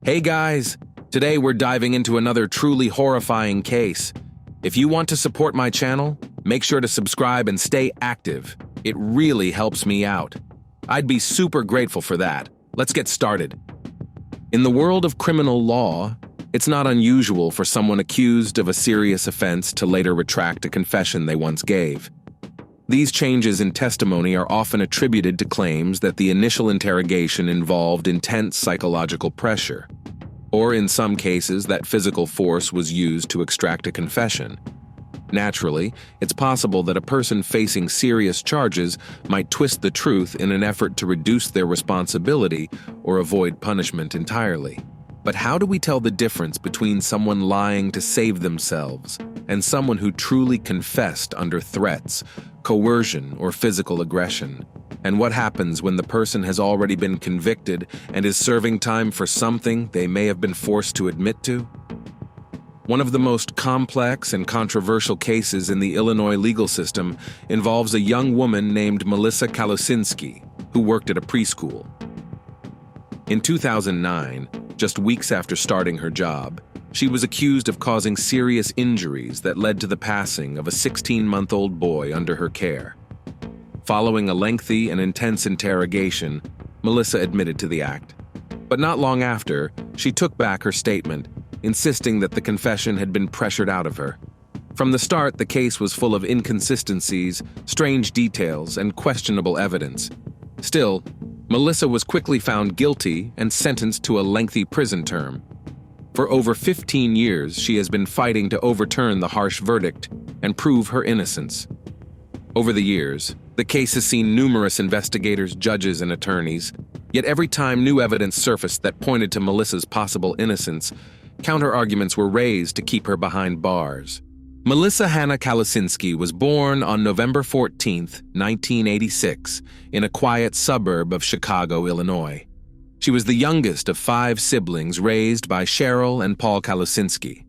Hey guys, today we're diving into another truly horrifying case. If you want to support my channel, make sure to subscribe and stay active. It really helps me out. I'd be super grateful for that. Let's get started. In the world of criminal law, it's not unusual for someone accused of a serious offense to later retract a confession they once gave. These changes in testimony are often attributed to claims that the initial interrogation involved intense psychological pressure, or in some cases that physical force was used to extract a confession. Naturally, it's possible that a person facing serious charges might twist the truth in an effort to reduce their responsibility or avoid punishment entirely. But how do we tell the difference between someone lying to save themselves and someone who truly confessed under threats, coercion, or physical aggression? And what happens when the person has already been convicted and is serving time for something they may have been forced to admit to? One of the most complex and controversial cases in the Illinois legal system involves a young woman named Melissa Kalusinski, who worked at a preschool. In 2009, just weeks after starting her job, she was accused of causing serious injuries that led to the passing of a 16-month-old boy under her care. Following a lengthy and intense interrogation, Melissa admitted to the act. But not long after, she took back her statement, insisting that the confession had been pressured out of her. From the start, the case was full of inconsistencies, strange details, and questionable evidence. Still, Melissa was quickly found guilty and sentenced to a lengthy prison term. For over 15 years, she has been fighting to overturn the harsh verdict and prove her innocence. Over the years, the case has seen numerous investigators, judges, and attorneys, yet every time new evidence surfaced that pointed to Melissa's possible innocence, counter-arguments were raised to keep her behind bars. Melissa Hannah Kalusinski was born on November 14, 1986, in a quiet suburb of Chicago, Illinois. She was the youngest of 5 siblings raised by Cheryl and Paul Kalusinski.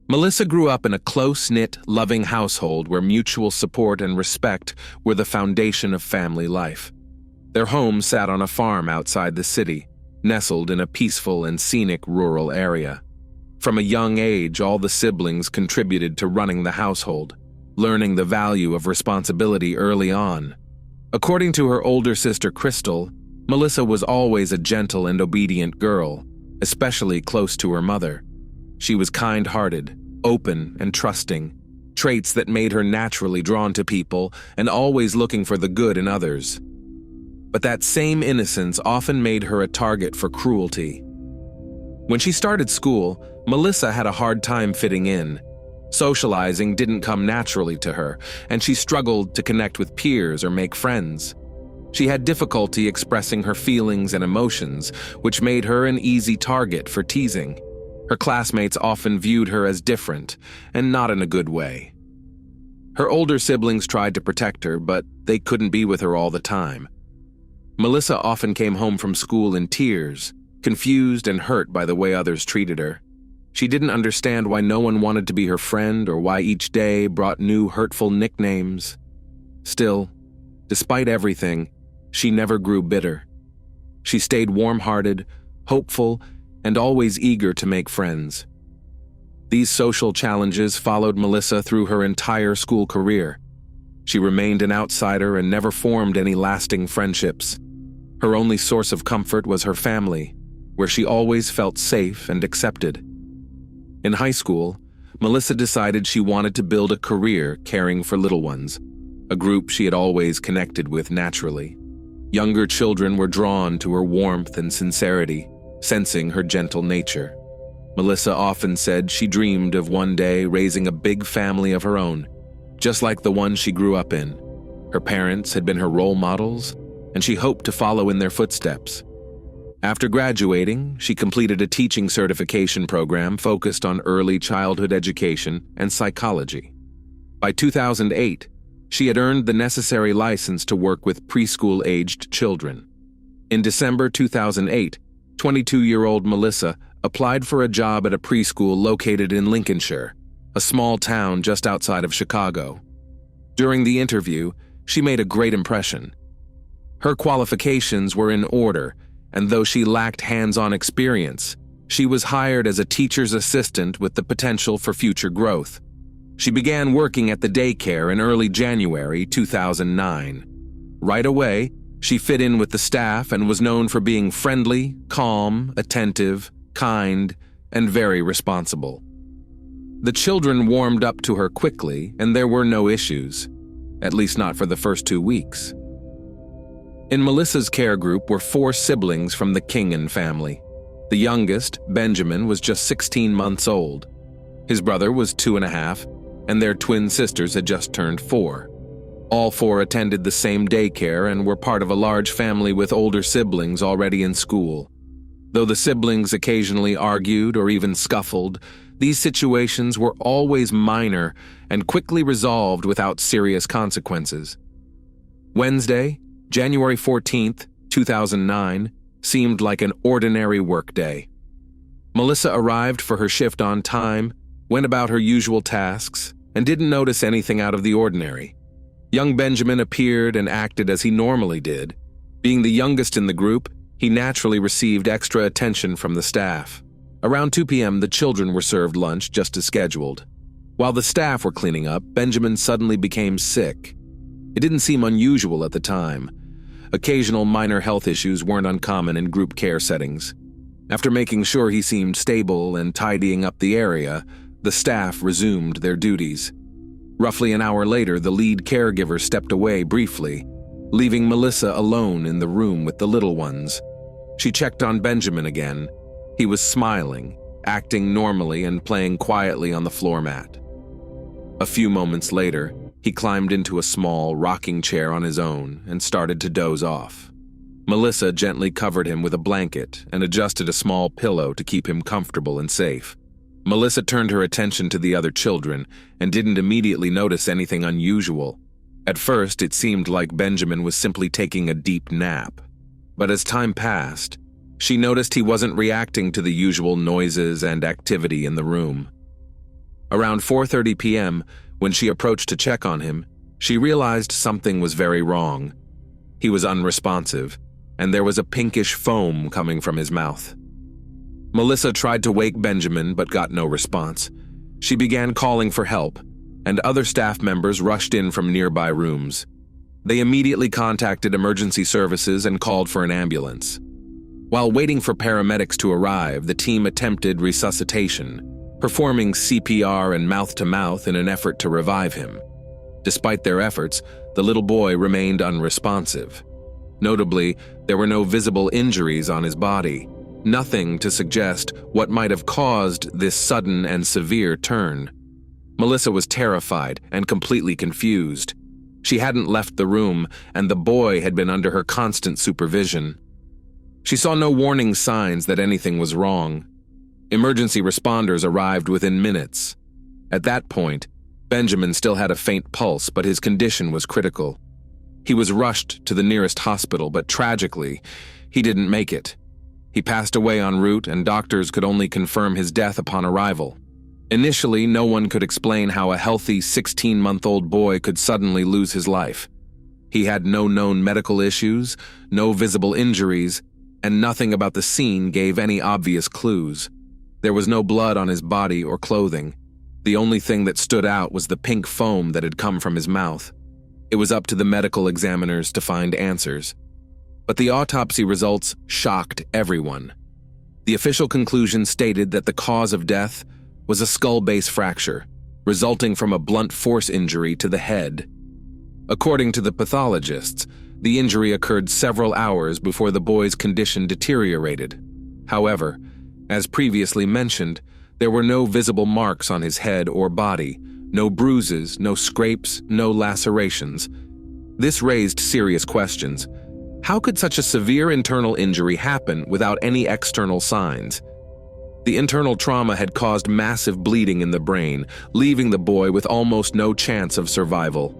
Melissa grew up in a close-knit, loving household where mutual support and respect were the foundation of family life. Their home sat on a farm outside the city, nestled in a peaceful and scenic rural area. From a young age, all the siblings contributed to running the household, learning the value of responsibility early on. According to her older sister Crystal, Melissa was always a gentle and obedient girl, especially close to her mother. She was kind-hearted, open, and trusting, traits that made her naturally drawn to people and always looking for the good in others. But that same innocence often made her a target for cruelty. When she started school, Melissa had a hard time fitting in. Socializing didn't come naturally to her, and she struggled to connect with peers or make friends. She had difficulty expressing her feelings and emotions, which made her an easy target for teasing. Her classmates often viewed her as different, and not in a good way. Her older siblings tried to protect her, but they couldn't be with her all the time. Melissa often came home from school in tears, confused and hurt by the way others treated her. She didn't understand why no one wanted to be her friend or why each day brought new hurtful nicknames. Still, despite everything, she never grew bitter. She stayed warm-hearted, hopeful, and always eager to make friends. These social challenges followed Melissa through her entire school career. She remained an outsider and never formed any lasting friendships. Her only source of comfort was her family, where she always felt safe and accepted. In high school, Melissa decided she wanted to build a career caring for little ones, a group she had always connected with naturally. Younger children were drawn to her warmth and sincerity, sensing her gentle nature. Melissa often said she dreamed of one day raising a big family of her own, just like the one she grew up in. Her parents had been her role models, and she hoped to follow in their footsteps. After graduating, she completed a teaching certification program focused on early childhood education and psychology. By 2008, she had earned the necessary license to work with preschool-aged children. In December 2008, 22-year-old Melissa applied for a job at a preschool located in Lincolnshire, a small town just outside of Chicago. During the interview, she made a great impression. Her qualifications were in order, and though she lacked hands-on experience, She was hired as a teacher's assistant with the potential for future growth. She began working at the daycare in early January 2009. Right away, she fit in with the staff and was known for being friendly, calm, attentive, kind, and very responsible. The children warmed up to her quickly, and there were no issues, at least not for the first 2 weeks. In Melissa's care group were 4 siblings from the Kingan family. The youngest, Benjamin, was just 16 months old. His brother was 2.5, and their twin sisters had just turned 4. All 4 attended the same daycare and were part of a large family with older siblings already in school. Though the siblings occasionally argued or even scuffled, these situations were always minor and quickly resolved without serious consequences. Wednesday, January 14th, 2009, seemed like an ordinary workday. Melissa arrived for her shift on time, went about her usual tasks, and didn't notice anything out of the ordinary. Young Benjamin appeared and acted as he normally did. Being the youngest in the group, he naturally received extra attention from the staff. Around 2 p.m., the children were served lunch just as scheduled. While the staff were cleaning up, Benjamin suddenly became sick. It didn't seem unusual at the time. Occasional minor health issues weren't uncommon in group care settings. After making sure he seemed stable and tidying up the area, the staff resumed their duties. Roughly an hour later, the lead caregiver stepped away briefly, leaving Melissa alone in the room with the little ones. She checked on Benjamin again. He was smiling, acting normally and playing quietly on the floor mat. A few moments later, he climbed into a small rocking chair on his own and started to doze off. Melissa gently covered him with a blanket and adjusted a small pillow to keep him comfortable and safe. Melissa turned her attention to the other children and didn't immediately notice anything unusual. At first, it seemed like Benjamin was simply taking a deep nap. But as time passed, she noticed he wasn't reacting to the usual noises and activity in the room. Around 4:30 p.m., when she approached to check on him, she realized something was very wrong. He was unresponsive, and there was a pinkish foam coming from his mouth. Melissa tried to wake Benjamin but got no response. She began calling for help, and other staff members rushed in from nearby rooms. They immediately contacted emergency services and called for an ambulance. While waiting for paramedics to arrive, the team attempted resuscitation, performing CPR and mouth-to-mouth in an effort to revive him. Despite their efforts, the little boy remained unresponsive. Notably, there were no visible injuries on his body, nothing to suggest what might have caused this sudden and severe turn. Melissa was terrified and completely confused. She hadn't left the room, and the boy had been under her constant supervision. She saw no warning signs that anything was wrong. Emergency responders arrived within minutes. At that point, Benjamin still had a faint pulse, but his condition was critical. He was rushed to the nearest hospital, but tragically, he didn't make it. He passed away en route, and doctors could only confirm his death upon arrival. Initially, no one could explain how a healthy 16-month-old boy could suddenly lose his life. He had no known medical issues, no visible injuries, and nothing about the scene gave any obvious clues. There was no blood on his body or clothing. The only thing that stood out was the pink foam that had come from his mouth. It was up to the medical examiners to find answers. But the autopsy results shocked everyone. The official conclusion stated that the cause of death was a skull base fracture, resulting from a blunt force injury to the head. According to the pathologists, the injury occurred several hours before the boy's condition deteriorated. However, as previously mentioned, there were no visible marks on his head or body, no bruises, no scrapes, no lacerations. This raised serious questions. How could such a severe internal injury happen without any external signs? The internal trauma had caused massive bleeding in the brain, leaving the boy with almost no chance of survival.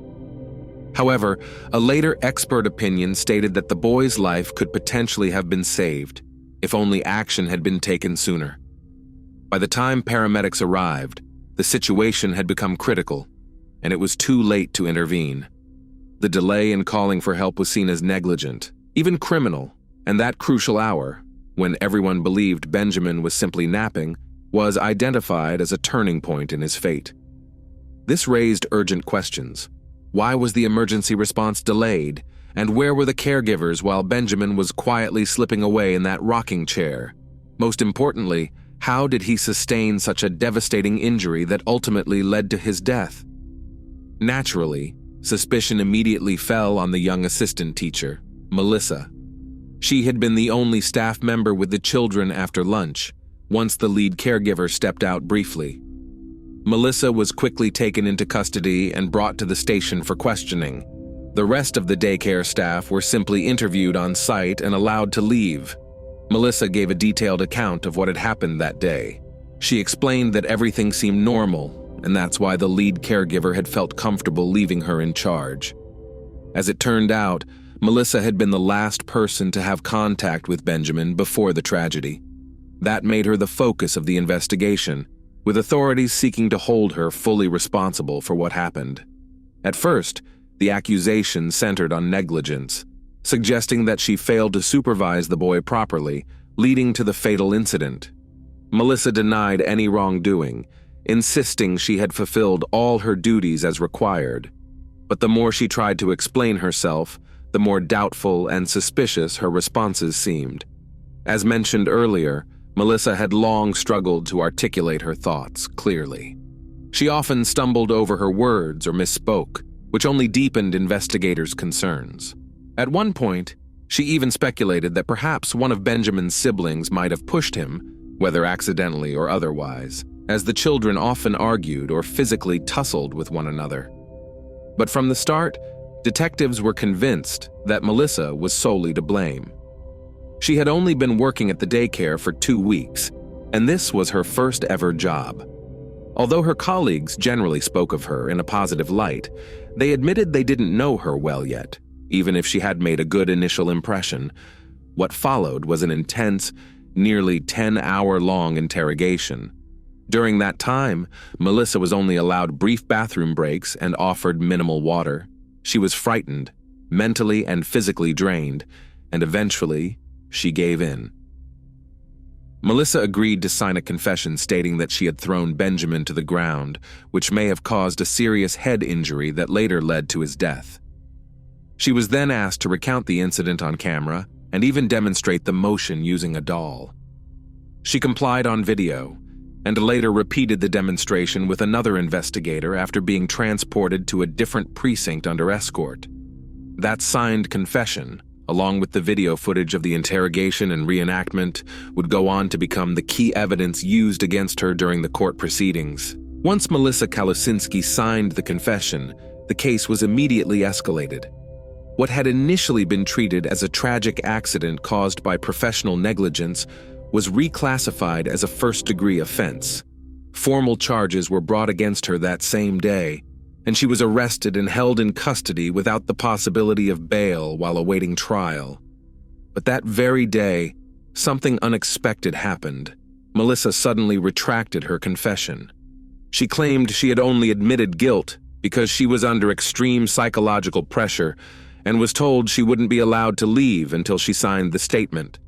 However, a later expert opinion stated that the boy's life could potentially have been saved, if only action had been taken sooner. By the time paramedics arrived, the situation had become critical, and it was too late to intervene. The delay in calling for help was seen as negligent, even criminal, and that crucial hour, when everyone believed Benjamin was simply napping, was identified as a turning point in his fate. This raised urgent questions. Why was the emergency response delayed? And where were the caregivers while Benjamin was quietly slipping away in that rocking chair? Most importantly, how did he sustain such a devastating injury that ultimately led to his death? Naturally, suspicion immediately fell on the young assistant teacher, Melissa. She had been the only staff member with the children after lunch, once the lead caregiver stepped out briefly. Melissa was quickly taken into custody and brought to the station for questioning. The rest of the daycare staff were simply interviewed on site and allowed to leave. Melissa gave a detailed account of what had happened that day. She explained that everything seemed normal, and that's why the lead caregiver had felt comfortable leaving her in charge. As it turned out, Melissa had been the last person to have contact with Benjamin before the tragedy. That made her the focus of the investigation, with authorities seeking to hold her fully responsible for what happened. At first, the accusation centered on negligence, suggesting that she failed to supervise the boy properly, leading to the fatal incident. Melissa denied any wrongdoing, insisting she had fulfilled all her duties as required. But the more she tried to explain herself, the more doubtful and suspicious her responses seemed. As mentioned earlier, Melissa had long struggled to articulate her thoughts clearly. She often stumbled over her words or misspoke, which only deepened investigators' concerns. At one point, she even speculated that perhaps one of Benjamin's siblings might have pushed him, whether accidentally or otherwise, as the children often argued or physically tussled with one another. But from the start, detectives were convinced that Melissa was solely to blame. She had only been working at the daycare for 2 weeks, and this was her first ever job. Although her colleagues generally spoke of her in a positive light, they admitted they didn't know her well yet, even if she had made a good initial impression. What followed was an intense, nearly 10-hour-long interrogation. During that time, Melissa was only allowed brief bathroom breaks and offered minimal water. She was frightened, mentally and physically drained, and eventually, she gave in. Melissa agreed to sign a confession stating that she had thrown Benjamin to the ground, which may have caused a serious head injury that later led to his death. She was then asked to recount the incident on camera and even demonstrate the motion using a doll. She complied on video, and later repeated the demonstration with another investigator after being transported to a different precinct under escort. That signed confession, along with the video footage of the interrogation and reenactment, would go on to become the key evidence used against her during the court proceedings. Once Melissa Kalusinski signed the confession, the case was immediately escalated. What had initially been treated as a tragic accident caused by professional negligence was reclassified as a first-degree offense. Formal charges were brought against her that same day, and she was arrested and held in custody without the possibility of bail while awaiting trial. But that very day, something unexpected happened. Melissa suddenly retracted her confession. She claimed she had only admitted guilt because she was under extreme psychological pressure and was told she wouldn't be allowed to leave until she signed the statement.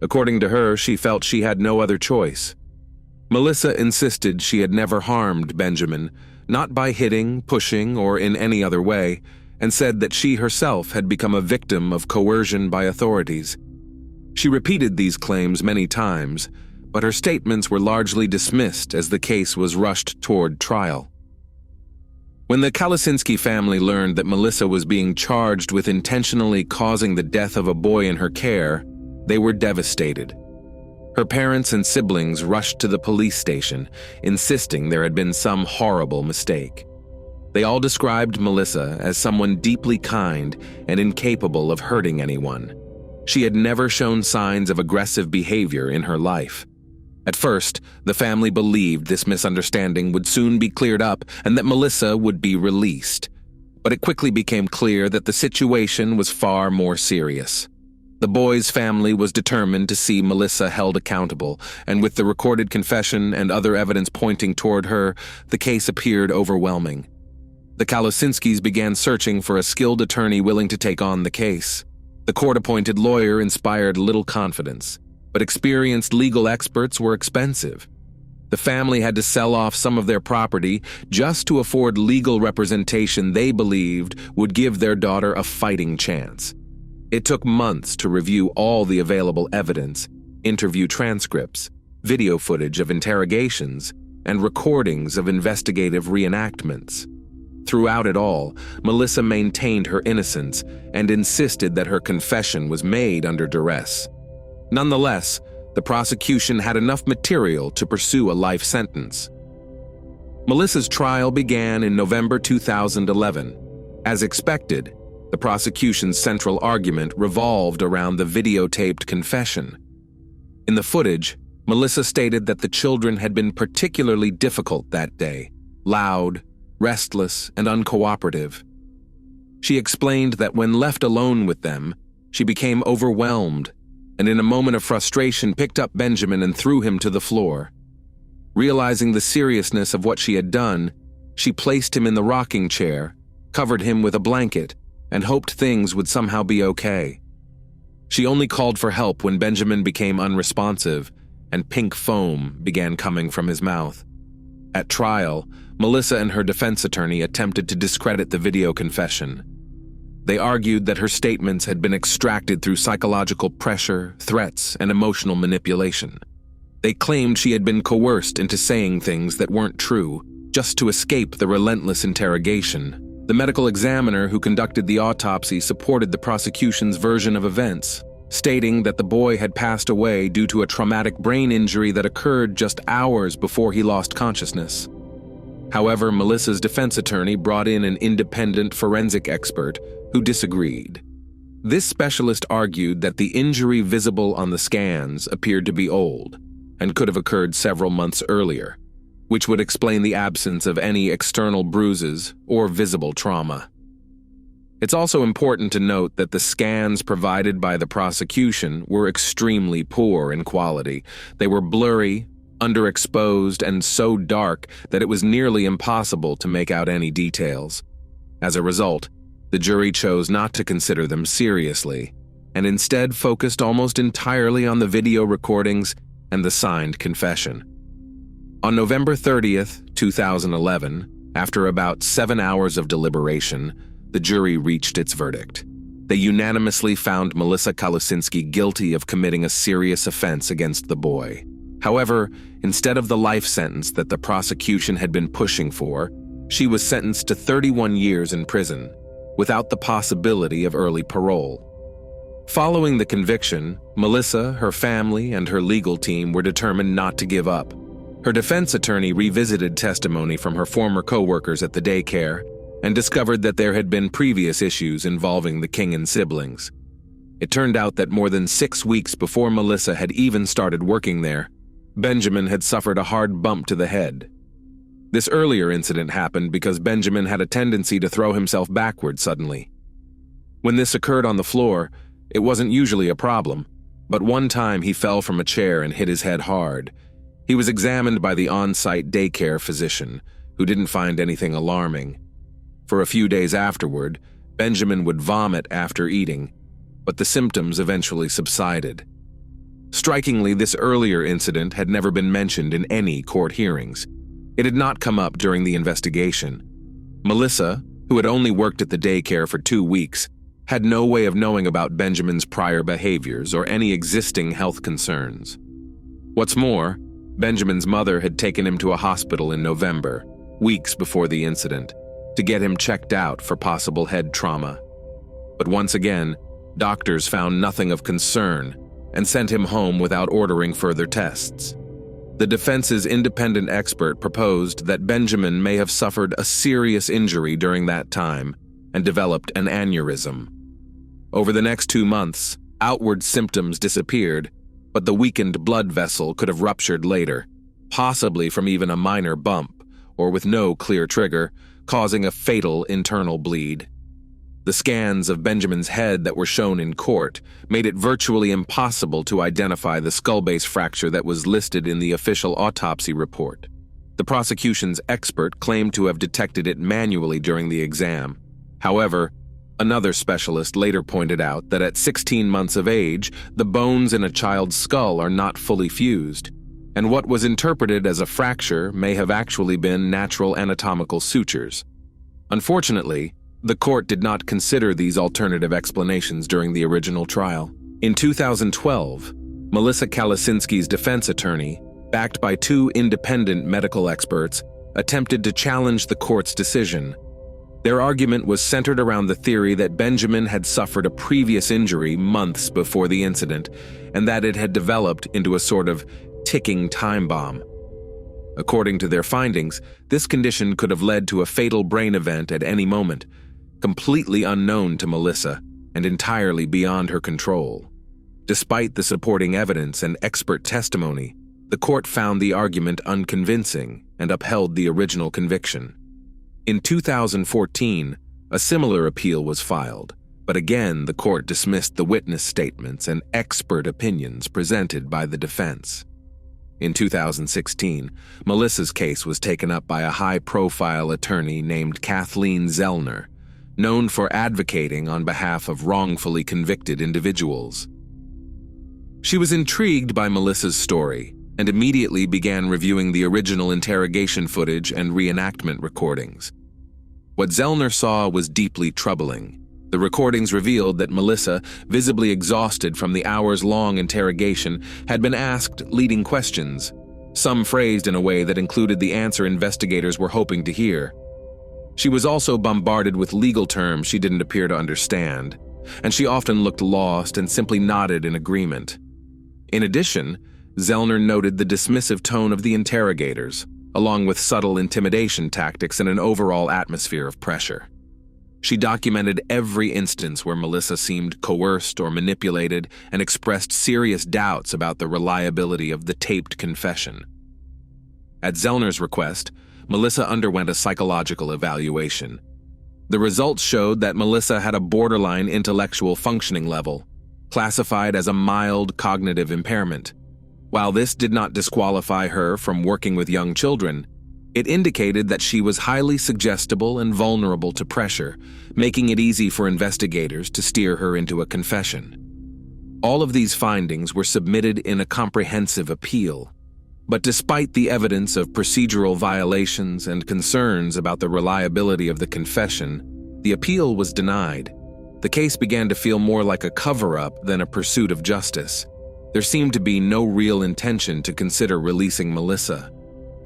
According to her, she felt she had no other choice. Melissa insisted she had never harmed Benjamin, not by hitting, pushing, or in any other way, and said that she herself had become a victim of coercion by authorities. She repeated these claims many times, but her statements were largely dismissed as the case was rushed toward trial. When the Kalusinski family learned that Melissa was being charged with intentionally causing the death of a boy in her care, they were devastated. Her parents and siblings rushed to the police station, insisting there had been some horrible mistake. They all described Melissa as someone deeply kind and incapable of hurting anyone. She had never shown signs of aggressive behavior in her life. At first, the family believed this misunderstanding would soon be cleared up and that Melissa would be released. But it quickly became clear that the situation was far more serious. The boy's family was determined to see Melissa held accountable, and with the recorded confession and other evidence pointing toward her, the case appeared overwhelming. The Kalusinskis began searching for a skilled attorney willing to take on the case. The court-appointed lawyer inspired little confidence. but experienced legal experts were expensive. The family had to sell off some of their property just to afford legal representation they believed would give their daughter a fighting chance. It took months to review all the available evidence, interview transcripts, video footage of interrogations, and recordings of investigative reenactments. Throughout it all, Melissa maintained her innocence and insisted that her confession was made under duress. Nonetheless, the prosecution had enough material to pursue a life sentence. Melissa's trial began in November 2011. As expected, the prosecution's central argument revolved around the videotaped confession. In the footage, Melissa stated that the children had been particularly difficult that day, loud, restless, and uncooperative. She explained that when left alone with them, she became overwhelmed and in a moment of frustration picked up Benjamin and threw him to the floor. Realizing the seriousness of what she had done, she placed him in the rocking chair, covered him with a blanket, and hoped things would somehow be okay. She only called for help when Benjamin became unresponsive and pink foam began coming from his mouth. At trial, Melissa and her defense attorney attempted to discredit the video confession. They argued that her statements had been extracted through psychological pressure, threats, and emotional manipulation. They claimed she had been coerced into saying things that weren't true, just to escape the relentless interrogation. The medical examiner who conducted the autopsy supported the prosecution's version of events, stating that the boy had passed away due to a traumatic brain injury that occurred just hours before he lost consciousness. However, Melissa's defense attorney brought in an independent forensic expert who disagreed. This specialist argued that the injury visible on the scans appeared to be old and could have occurred several months earlier, which would explain the absence of any external bruises or visible trauma. It's also important to note that the scans provided by the prosecution were extremely poor in quality. They were blurry, underexposed, and so dark that it was nearly impossible to make out any details. As a result, the jury chose not to consider them seriously, and instead focused almost entirely on the video recordings and the signed confession. On November 30th, 2011, after about 7 hours of deliberation, the jury reached its verdict. They unanimously found Melissa Kalusinski guilty of committing a serious offense against the boy. However, instead of the life sentence that the prosecution had been pushing for, she was sentenced to 31 years in prison, without the possibility of early parole. Following the conviction, Melissa, her family, and her legal team were determined not to give up. Her defense attorney revisited testimony from her former co-workers at the daycare and discovered that there had been previous issues involving the Kingan siblings. It turned out that more than 6 weeks before Melissa had even started working there, Benjamin had suffered a hard bump to the head. This earlier incident happened because Benjamin had a tendency to throw himself backward suddenly. When this occurred on the floor, it wasn't usually a problem, but one time he fell from a chair and hit his head hard. He was examined by the on-site daycare physician, who didn't find anything alarming. For a few days afterward, Benjamin would vomit after eating, but the symptoms eventually subsided. Strikingly, this earlier incident had never been mentioned in any court hearings. It had not come up during the investigation. Melissa, who had only worked at the daycare for 2 weeks, had no way of knowing about Benjamin's prior behaviors or any existing health concerns. What's more, Benjamin's mother had taken him to a hospital in November, weeks before the incident, to get him checked out for possible head trauma. But once again, doctors found nothing of concern and sent him home without ordering further tests. The defense's independent expert proposed that Benjamin may have suffered a serious injury during that time and developed an aneurysm. Over the next 2 months, outward symptoms disappeared, but the weakened blood vessel could have ruptured later, possibly from even a minor bump or with no clear trigger, causing a fatal internal bleed. The scans of Benjamin's head that were shown in court made it virtually impossible to identify the skull base fracture that was listed in the official autopsy report. The prosecution's expert claimed to have detected it manually during the exam. However, Another specialist later pointed out that at 16 months of age, the bones in a child's skull are not fully fused, and what was interpreted as a fracture may have actually been natural anatomical sutures. Unfortunately, the court did not consider these alternative explanations during the original trial. In 2012, Melissa Kalusinski's defense attorney, backed by two independent medical experts, attempted to challenge the court's decision. Their argument was centered around the theory that Benjamin had suffered a previous injury months before the incident, and that it had developed into a sort of ticking time bomb. According to their findings, this condition could have led to a fatal brain event at any moment, completely unknown to Melissa and entirely beyond her control. Despite the supporting evidence and expert testimony, the court found the argument unconvincing and upheld the original conviction. In 2014, a similar appeal was filed, but again the court dismissed the witness statements and expert opinions presented by the defense. In 2016, Melissa's case was taken up by a high-profile attorney named Kathleen Zellner, known for advocating on behalf of wrongfully convicted individuals. She was intrigued by Melissa's story and immediately began reviewing the original interrogation footage and reenactment recordings. What Zellner saw was deeply troubling. The recordings revealed that Melissa, visibly exhausted from the hours-long interrogation, had been asked leading questions, some phrased in a way that included the answer investigators were hoping to hear. She was also bombarded with legal terms she didn't appear to understand, and she often looked lost and simply nodded in agreement. In addition, Zellner noted the dismissive tone of the interrogators, along with subtle intimidation tactics and an overall atmosphere of pressure. She documented every instance where Melissa seemed coerced or manipulated and expressed serious doubts about the reliability of the taped confession. At Zellner's request, Melissa underwent a psychological evaluation. The results showed that Melissa had a borderline intellectual functioning level, classified as a mild cognitive impairment. While this did not disqualify her from working with young children, it indicated that she was highly suggestible and vulnerable to pressure, making it easy for investigators to steer her into a confession. All of these findings were submitted in a comprehensive appeal. But despite the evidence of procedural violations and concerns about the reliability of the confession, the appeal was denied. The case began to feel more like a cover-up than a pursuit of justice. There seemed to be no real intention to consider releasing Melissa.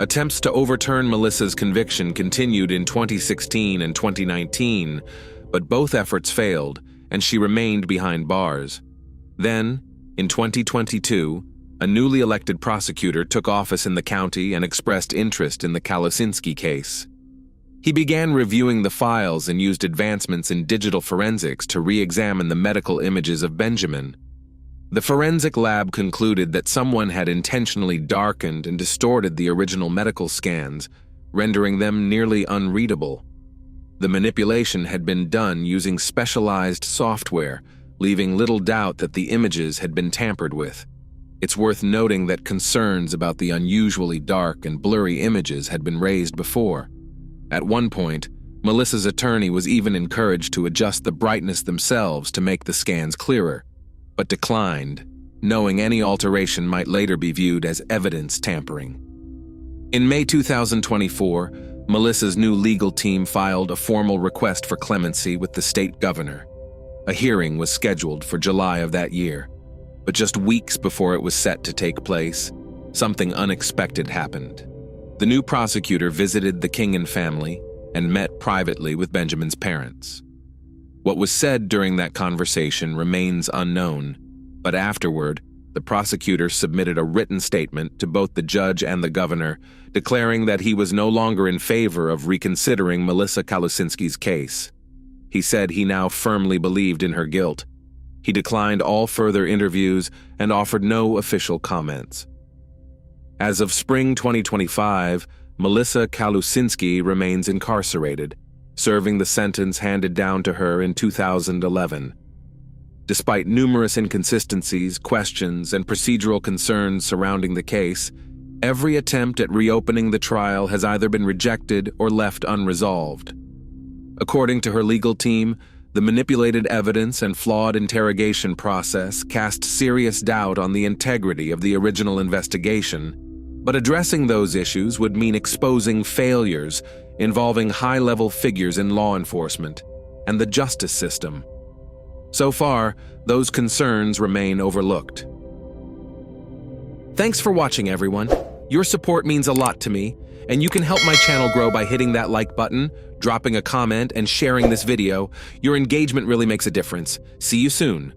Attempts to overturn Melissa's conviction continued in 2016 and 2019, but both efforts failed, and she remained behind bars. Then, in 2022, a newly elected prosecutor took office in the county and expressed interest in the Kalusinski case. He began reviewing the files and used advancements in digital forensics to re-examine the medical images of Benjamin. The forensic lab concluded that someone had intentionally darkened and distorted the original medical scans, rendering them nearly unreadable. The manipulation had been done using specialized software, leaving little doubt that the images had been tampered with. It's worth noting that concerns about the unusually dark and blurry images had been raised before. At one point, Melissa's attorney was even encouraged to adjust the brightness themselves to make the scans clearer, but declined, knowing any alteration might later be viewed as evidence tampering. In May 2024, Melissa's new legal team filed a formal request for clemency with the state governor. A hearing was scheduled for July of that year, but just weeks before it was set to take place, something unexpected happened. The new prosecutor visited the Kingan family and met privately with Benjamin's parents. What was said during that conversation remains unknown, but afterward, the prosecutor submitted a written statement to both the judge and the governor, declaring that he was no longer in favor of reconsidering Melissa Kalusinski's case. He said he now firmly believed in her guilt. He declined all further interviews and offered no official comments. As of spring 2025, Melissa Kalusinski remains incarcerated, serving the sentence handed down to her in 2011. Despite numerous inconsistencies, questions, and procedural concerns surrounding the case, every attempt at reopening the trial has either been rejected or left unresolved. According to her legal team, The manipulated evidence and flawed interrogation process cast serious doubt on the integrity of the original investigation, but addressing those issues would mean exposing failures involving high-level figures in law enforcement and the justice system. So far, those concerns remain overlooked. Thanks for watching, everyone. Your support means a lot to me, and you can help my channel grow by hitting that like button, dropping a comment, and sharing this video. Your engagement really makes a difference. See you soon.